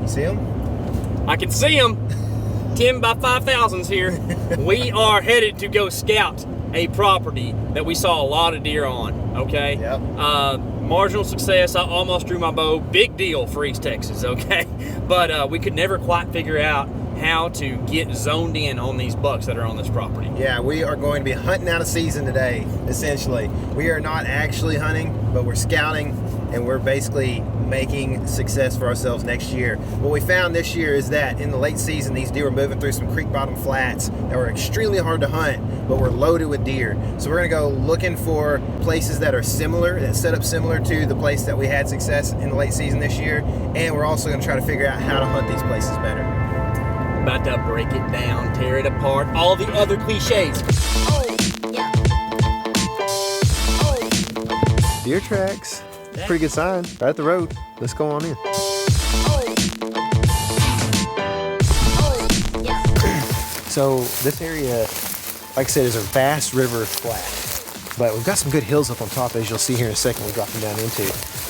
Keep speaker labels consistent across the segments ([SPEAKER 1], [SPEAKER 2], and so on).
[SPEAKER 1] You see them?
[SPEAKER 2] I can see them. 10 by 5,000s here. We are headed to go scout a property that we saw a lot of deer on, okay?
[SPEAKER 1] Yep.
[SPEAKER 2] Marginal success. I almost drew my bow. Big deal for East Texas, okay? But we could never quite figure out how to get zoned in on these bucks that are on this property.
[SPEAKER 1] Yeah, we are going to be hunting out of season today, essentially. We are not actually hunting, but we're scouting, and we're basically making success for ourselves next year. What we found this year is that in the late season, these deer were moving through some creek bottom flats that were extremely hard to hunt, but were loaded with deer. So we're gonna go looking for places that are similar, that set up similar to the place that we had success in the late season this year, and we're also gonna try to figure out how to hunt these places better.
[SPEAKER 2] About to break it down, tear it apart, all the other cliches.
[SPEAKER 1] Deer tracks. Pretty good sign. Right at the road. Let's go on in. So this area, like I said, is a vast river flat. But we've got some good hills up on top, as you'll see here in a second, we're dropping down into.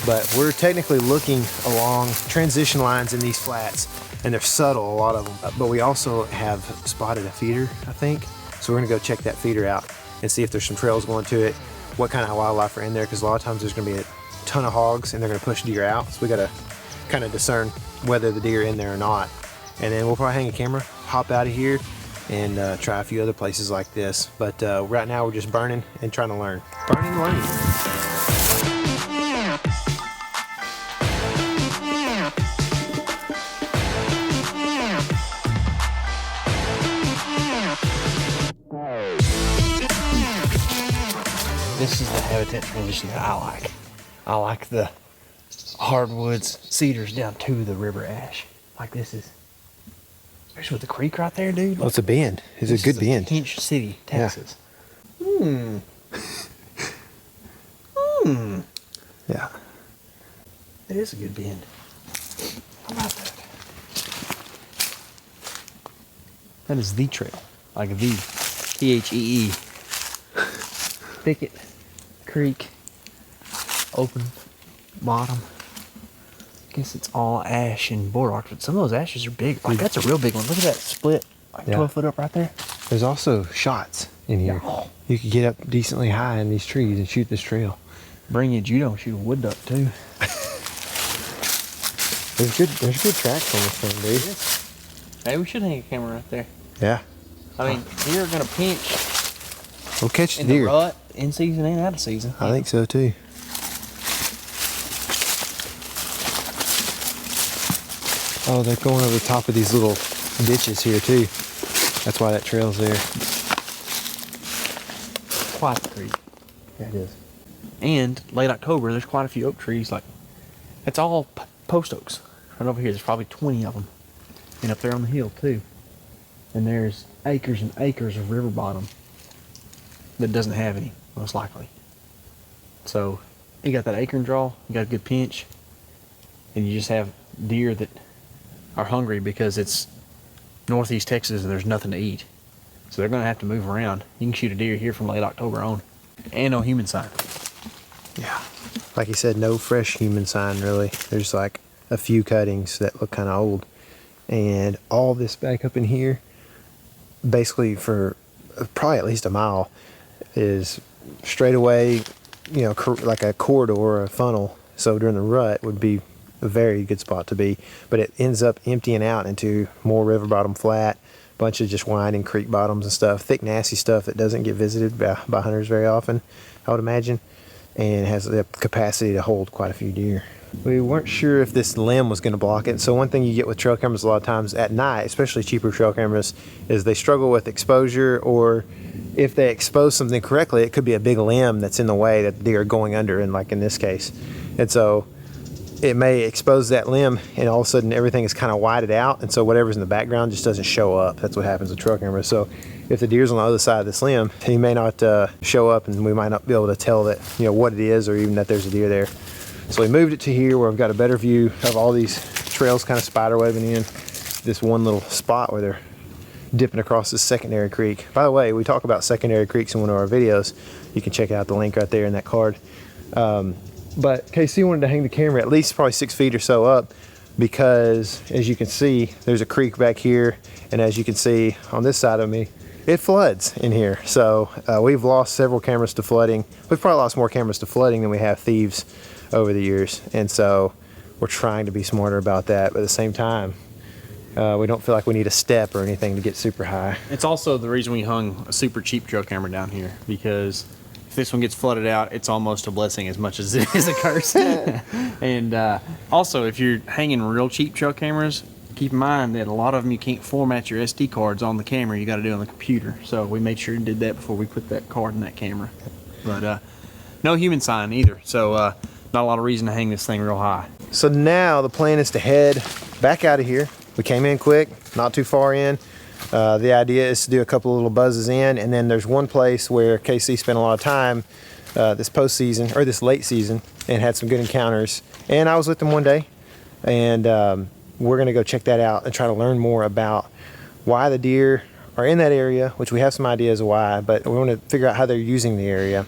[SPEAKER 1] But we're technically looking along transition lines in these flats, and they're subtle, a lot of them. But we also have spotted a feeder, I think. So we're gonna go check that feeder out and see if there's some trails going to it, what kind of wildlife are in there, because a lot of times there's gonna be a ton of hogs and they're gonna push deer out. So we gotta kind of discern whether the deer are in there or not. And then we'll probably hang a camera, hop out of here, and try a few other places like this. But right now we're just burning and trying to learn. Burning and learning.
[SPEAKER 3] This is the habitat transition that I like. I like the hardwoods, cedars down to the river ash. Like this is, especially with the creek right there, dude.
[SPEAKER 1] Well, it's a bend. It's a good bend.
[SPEAKER 3] Hinch City, Texas.
[SPEAKER 1] Yeah. Yeah.
[SPEAKER 3] It is a good bend. How about that? That is the trail. Like the T-H-E-E. Thicket, creek, open bottom. I guess it's all ash and borax, but some of those ashes are big. Like that's a real big one. Look at that split, like 12 foot up right there.
[SPEAKER 1] There's also shots in here.
[SPEAKER 3] Yeah.
[SPEAKER 1] You could get up decently high in these trees and shoot this trail.
[SPEAKER 3] Bring you judo and shoot a wood duck too.
[SPEAKER 1] There's good tracks on this thing, dude.
[SPEAKER 3] Maybe we should hang a camera right there.
[SPEAKER 1] Yeah.
[SPEAKER 3] I mean, deer are gonna pinch
[SPEAKER 1] We'll catch the
[SPEAKER 3] in
[SPEAKER 1] deer.
[SPEAKER 3] the rut, in season and out of season.
[SPEAKER 1] I think so too. Oh, they're going over the top of these little ditches here too. That's why that trail's there.
[SPEAKER 3] Quite the creek. Yeah, it is. And late October, there's quite a few oak trees. Like, it's all post oaks. Right over here, there's probably 20 of them. And up there on the hill too. And there's acres and acres of river bottom that doesn't have any, most likely. So you got that acorn draw, you got a good pinch, and you just have deer that are hungry because it's northeast Texas and there's nothing to eat. So they're gonna have to move around. You can shoot a deer here from late October on. And no human sign.
[SPEAKER 1] Yeah. Like you said, no fresh human sign really. There's like a few cuttings that look kind of old. And all this back up in here, basically for probably at least a mile, is straight away, you know, like a corridor or a funnel. So during the rut would be a very good spot to be, but it ends up emptying out into more river bottom flat, bunch of just winding creek bottoms and stuff, thick nasty stuff that doesn't get visited by hunters very often, I would imagine, and has the capacity to hold quite a few deer. We weren't sure if this limb was going to block it. So one thing you get with trail cameras a lot of times at night, especially cheaper trail cameras, is they struggle with exposure, or if they expose something correctly, it could be a big limb that's in the way that the deer are going under, and like in this case. And so it may expose that limb and all of a sudden everything is kind of whited out, and so whatever's in the background just doesn't show up. That's what happens with trail cameras. So if the deer's on the other side of this limb, he may not show up, and we might not be able to tell that, you know, what it is, or even that there's a deer there. So we moved it to here where I've got a better view of all these trails kind of spider webbing in this one little spot where they're dipping across this secondary creek. By the way, we talk about secondary creeks in one of our videos. You can check out the link right there in that card. But KC wanted to hang the camera at least probably 6 feet or so up because as you can see, there's a creek back here, and as you can see on this side of me, it floods in here. So we've lost several cameras to flooding. We've probably lost more cameras to flooding than we have thieves over the years, and so we're trying to be smarter about that, but at the same time, we don't feel like we need a step or anything to get super high.
[SPEAKER 3] It's also the reason we hung a super cheap trail camera down here, because if this one gets flooded out, it's almost a blessing as much as it is a curse. And also, if you're hanging real cheap trail cameras, keep in mind that a lot of them you can't format your SD cards on the camera. You got to do it on the computer. So we made sure and did that before we put that card in that camera. But no human sign either. So not a lot of reason to hang this thing real high.
[SPEAKER 1] So now the plan is to head back out of here. We came in quick, not too far in. The idea is to do a couple of little buzzes in, and then there's one place where KC spent a lot of time this postseason, or this late season, and had some good encounters. And I was with them one day, and we're gonna go check that out and try to learn more about why the deer are in that area, which we have some ideas of why, but we wanna figure out how they're using the area.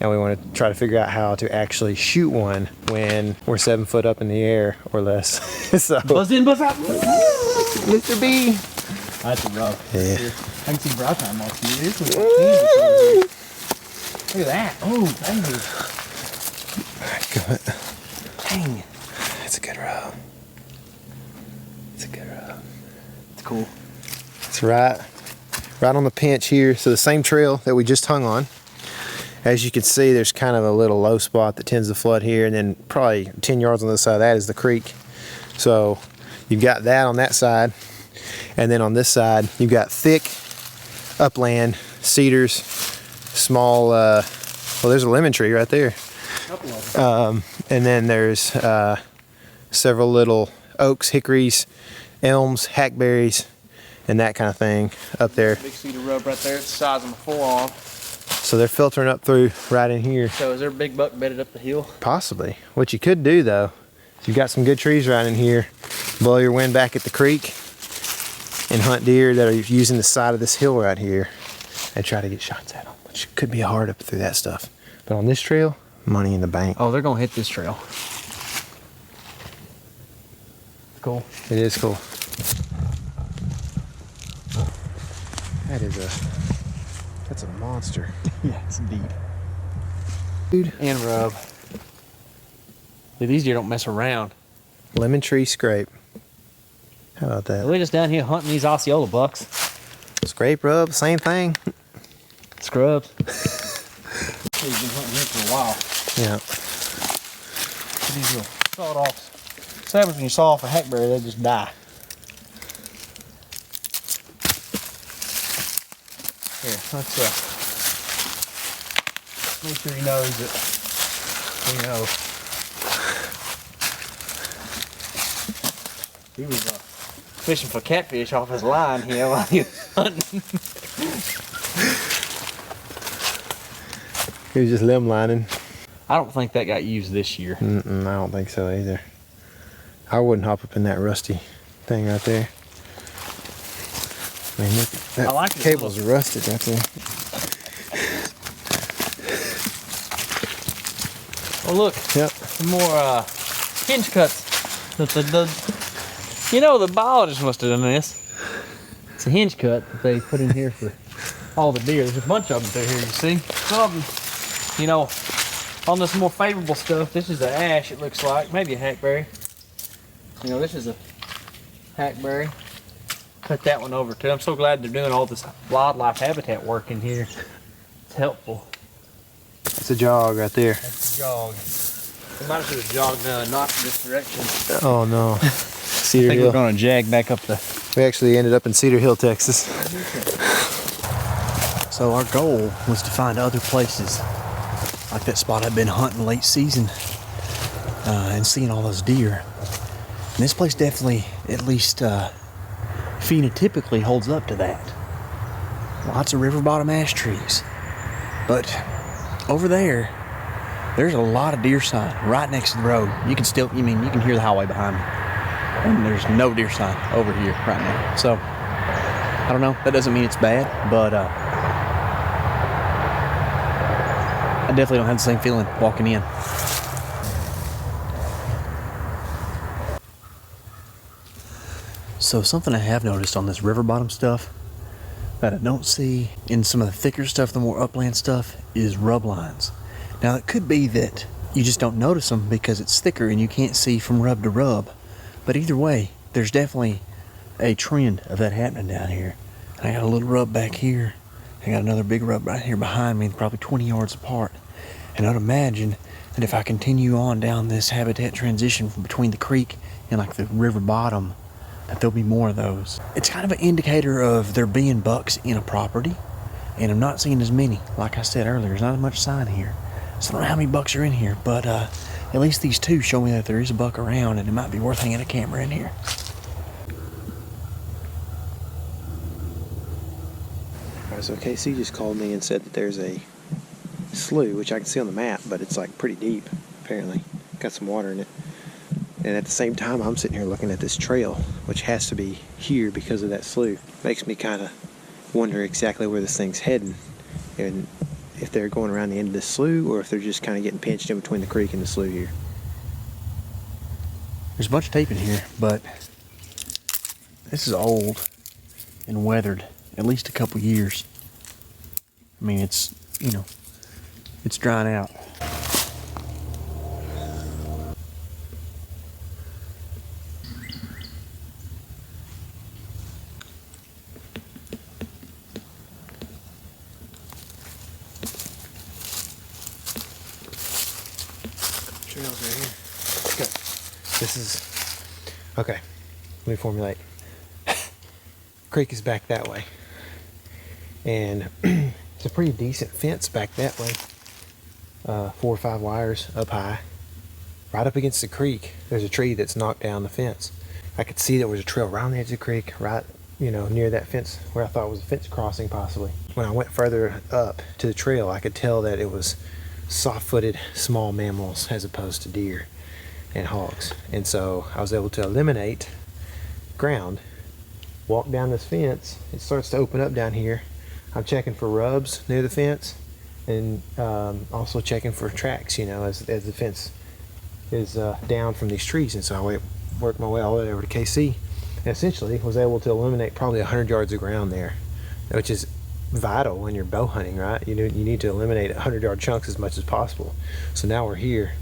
[SPEAKER 1] And we want to try to figure out how to actually shoot one when we're 7 foot up in the air or less. So,
[SPEAKER 3] Buzz in, buzz out.
[SPEAKER 1] Mr. B.
[SPEAKER 3] That's rough.
[SPEAKER 1] Yeah.
[SPEAKER 3] I can see brow time off you. This is Kansas over here. Look at that. Oh, dang. Dang.
[SPEAKER 1] It's a good rub. It's a good rub.
[SPEAKER 3] It's cool.
[SPEAKER 1] It's right on the pinch here. So the same trail that we just hung on. As you can see, there's kind of a little low spot that tends to flood here, and then probably 10 yards on the side of that is the creek. So you've got that on that side, and then on this side you've got thick upland, cedars, small, well, there's a lemon tree right there. And then there's several little oaks, hickories, elms, hackberries, and that kind of thing up there.
[SPEAKER 3] Big cedar rub right there. It's the size of my forearm.
[SPEAKER 1] So they're filtering up through right in here.
[SPEAKER 3] So is there a big buck bedded up the hill?
[SPEAKER 1] Possibly. What you could do though, if you've got some good trees right in here, blow your wind back at the creek and hunt deer that are using the side of this hill right here and try to get shots at them, which could be hard up through that stuff. But on this trail, money in the bank.
[SPEAKER 3] Oh, they're gonna hit this trail. Cool.
[SPEAKER 1] It is cool. That's a monster.
[SPEAKER 3] Yeah, it's deep.
[SPEAKER 1] Dude.
[SPEAKER 3] And rub. Dude, these deer don't mess around.
[SPEAKER 1] Lemon tree scrape. How about that?
[SPEAKER 3] We're just down here hunting these Osceola bucks.
[SPEAKER 1] Scrape rub, same thing.
[SPEAKER 3] Scrubs. He's been hunting here for a while.
[SPEAKER 1] Yeah.
[SPEAKER 3] These little sawed off. So happens when you saw off a hackberry, they just die. Here, let's make sure he knows that we know. He was fishing for catfish off his line here while he was hunting.
[SPEAKER 1] He was just limb lining.
[SPEAKER 3] I don't think that got used this year.
[SPEAKER 1] I don't think so either. I wouldn't hop up in that rusty thing right there. I mean, look, that
[SPEAKER 3] I like it
[SPEAKER 1] cable's rusted right there.
[SPEAKER 3] Oh look,
[SPEAKER 1] Yep.
[SPEAKER 3] some more hinge cuts. You know, the biologist must have done this. It's a hinge cut that they put in here for all the deer. There's a bunch of them through here, you see. Some of them, you know, on this more favorable stuff, this is an ash, it looks like. Maybe a hackberry. You know, this is a hackberry. Cut that one over too. I'm so glad they're doing all this wildlife habitat work in here. It's helpful.
[SPEAKER 1] It's a jog right there.
[SPEAKER 3] That's a jog. We might should have jogged not in this direction.
[SPEAKER 1] Oh no.
[SPEAKER 3] I
[SPEAKER 1] Cedar
[SPEAKER 3] think
[SPEAKER 1] Hill.
[SPEAKER 3] we're gonna jag back up the.
[SPEAKER 1] We actually ended up in Cedar Hill, Texas.
[SPEAKER 3] So our goal was to find other places like that spot I've been hunting late season and seeing all those deer. And this place definitely, at least phenotypically, holds up to that. Lots of river bottom ash trees. But over there, there's a lot of deer sign right next to the road. You can still, you can hear the highway behind me. And there's no deer sign over here right now. So, I don't know, that doesn't mean it's bad, but I definitely don't have the same feeling walking in. So something I have noticed on this river bottom stuff that I don't see in some of the thicker stuff, the more upland stuff, is rub lines. Now it could be that you just don't notice them because it's thicker and you can't see from rub to rub. But either way, there's definitely a trend of that happening down here. And I got a little rub back here. I got another big rub right here behind me, probably 20 yards apart. And I'd imagine that if I continue on down this habitat transition from between the creek and like the river bottom, that there'll be more of those. It's kind of an indicator of there being bucks in a property, and I'm not seeing as many. Like I said earlier, there's not as much sign here. So I don't know how many bucks are in here, but at least these two show me that there is a buck around, and it might be worth hanging a camera in here.
[SPEAKER 1] Alright, so KC just called me and said that there's a slough, which I can see on the map, but it's like pretty deep, apparently. Got some water in it. And at the same time, I'm sitting here looking at this trail, which has to be here because of that slough. Makes me kind of wonder exactly where this thing's heading, and if they're going around the end of this slough, or if they're just kind of getting pinched in between the creek and the slough here.
[SPEAKER 3] There's a bunch of tape in here, but this is old and weathered, at least a couple years. I mean, it's, you know, it's drying out.
[SPEAKER 1] Trails right here. Okay. This is okay. Let me formulate. Creek is back that way, and it's a pretty decent fence back that way. 4 or 5 wires up high, right up against the creek. There's a tree that's knocked down the fence. I could see there was a trail around the edge of the creek, right, near that fence where I thought was a fence crossing possibly. When I went further up to the trail, I could tell that it was soft-footed small mammals as opposed to deer and hogs. And so I was able to eliminate ground, walk down this fence. It starts to open up down here. I'm checking for rubs near the fence, and also checking for tracks, as the fence is down from these trees. And so I worked my way all the way over to KC, and essentially was able to eliminate probably 100 yards of ground there, which is vital when you're bow hunting, right? You need to eliminate 100-yard chunks as much as possible. So now we're here,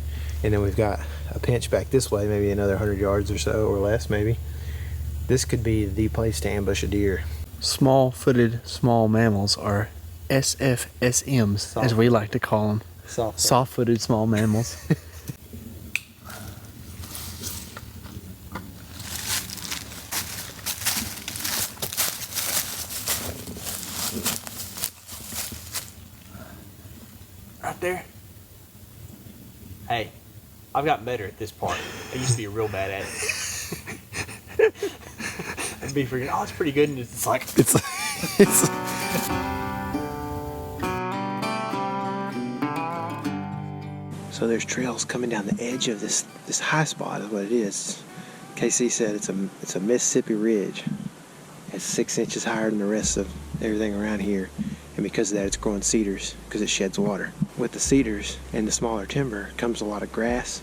[SPEAKER 1] and then we've got a pinch back this way, maybe another 100 yards or so, or less maybe. This could be the place to ambush a deer.
[SPEAKER 3] Small-footed small mammals are SFSMs, as we like to call them. Soft-footed small mammals. Right there. Hey, I've gotten better at this part. I used to be real bad at it. I'd be freaking, oh, it's pretty good, and it's like... It's
[SPEAKER 1] So there's trails coming down the edge of this high spot is what it is. KC said it's a Mississippi ridge. It's 6 inches higher than the rest of everything around here, and because of that it's growing cedars because it sheds water. With the cedars and the smaller timber comes a lot of grass,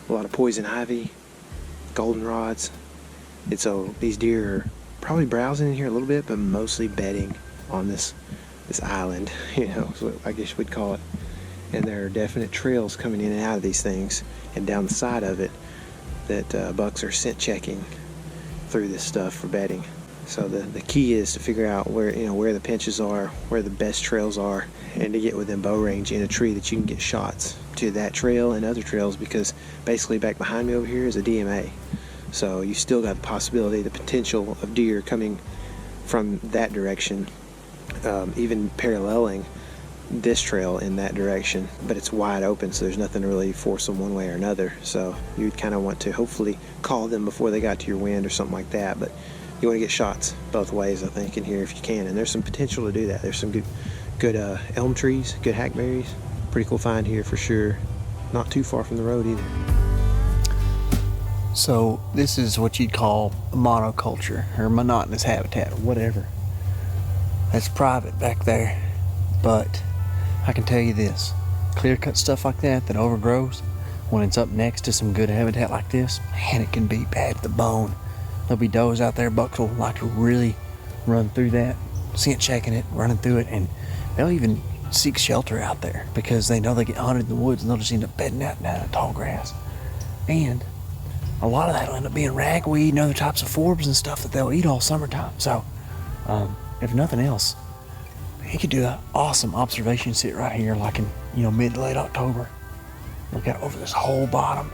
[SPEAKER 1] a lot of poison ivy, goldenrods, and so these deer are probably browsing in here a little bit, but mostly bedding on this island, is what I guess we'd call it. And there are definite trails coming in and out of these things, and down the side of it that bucks are scent checking through this stuff for bedding. So the key is to figure out where the pinches are, where the best trails are, and to get within bow range in a tree that you can get shots to that trail and other trails, because basically back behind me over here is a DMA. So you still got the possibility, the potential of deer coming from that direction, even paralleling this trail in that direction, but it's wide open, so there's nothing to really force them one way or another. So you'd kind of want to hopefully call them before they got to your wind or something like that, but you want to get shots both ways, I think, in here if you can, and there's some potential to do that. There's some good elm trees, good hackberries. Pretty cool find here for sure. Not too far from the road either.
[SPEAKER 3] So this is what you'd call a monoculture or monotonous habitat or whatever. That's private back there, but I can tell you this, clear-cut stuff like that overgrows, when it's up next to some good habitat like this, man, it can be bad to the bone. There'll be does out there. Bucks will like to really run through that, scent checking it, running through it, and they'll even seek shelter out there because they know they get hunted in the woods and they'll just end up bedding out down in tall grass. And a lot of that will end up being ragweed and other types of forbs and stuff that they'll eat all summertime. So, if nothing else, you could do an awesome observation sit right here, like in mid to late October. Look out over this whole bottom,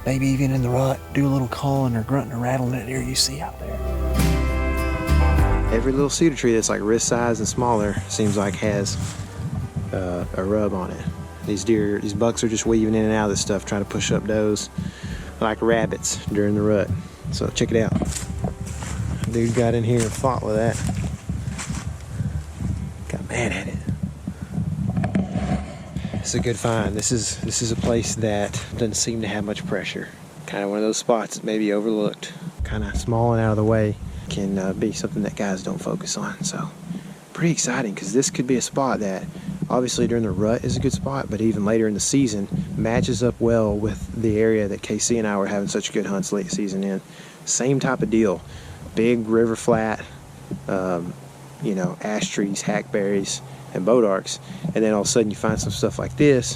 [SPEAKER 3] maybe even in the rut. Do a little calling or grunting or rattling that deer you see out there.
[SPEAKER 1] Every little cedar tree that's like wrist size and smaller seems like has a rub on it. These bucks are just weaving in and out of this stuff, trying to push up does like rabbits during the rut. So check it out. Dude got in here and fought with that. Got mad at it. It's a good find. This is a place that doesn't seem to have much pressure. Kind of one of those spots that may be overlooked. Kind of small and out of the way. Can be something that guys don't focus on. So pretty exciting, because this could be a spot that obviously during the rut is a good spot, but even later in the season matches up well with the area that KC and I were having such good hunts late season in. Same type of deal. Big river flat, ash trees, hackberries, and bodarks, and then all of a sudden you find some stuff like this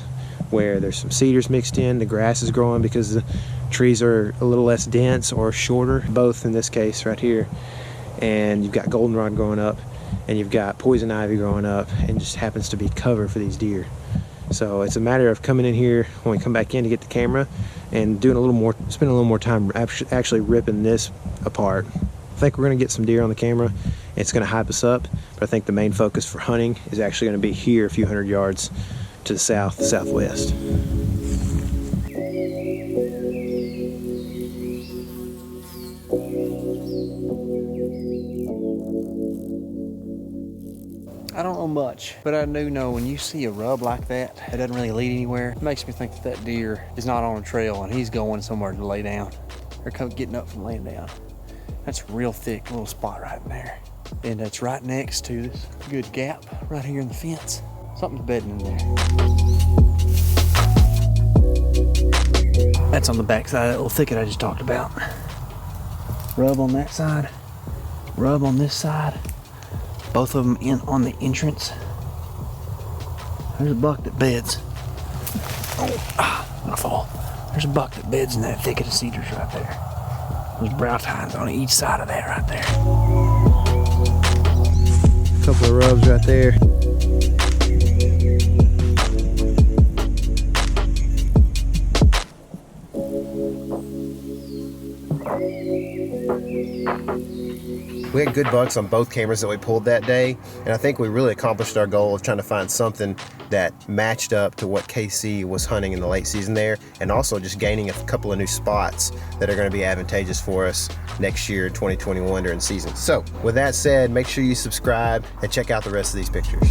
[SPEAKER 1] where there's some cedars mixed in, the grass is growing because the trees are a little less dense or shorter, both in this case right here, and you've got goldenrod growing up and you've got poison ivy growing up, and just happens to be cover for these deer. So it's a matter of coming in here when we come back in to get the camera and spending a little more time actually ripping this apart. I think we're going to get some deer on the camera. It's going to hype us up, but I think the main focus for hunting is actually going to be here a few hundred yards to the southwest.
[SPEAKER 3] I don't know much, but I do know when you see a rub like that, it doesn't really lead anywhere. It makes me think that deer is not on a trail and he's going somewhere to lay down or getting up from laying down. That's a real thick little spot right in there. And it's right next to this good gap right here in the fence. Something's bedding in there. That's on the back side of that little thicket I just talked about. Rub on that side, rub on this side. Both of them in on the entrance. There's a buck that beds. I'm gonna fall. There's a buck that beds in that thicket of cedars right there. There's brow tines on each side of that right there.
[SPEAKER 1] A couple of rubs right there. We had good bucks on both cameras that we pulled that day, and I think we really accomplished our goal of trying to find something that matched up to what KC was hunting in the late season there, and also just gaining a couple of new spots that are going to be advantageous for us next year, 2021, during season. So with that said, make sure you subscribe and check out the rest of these pictures.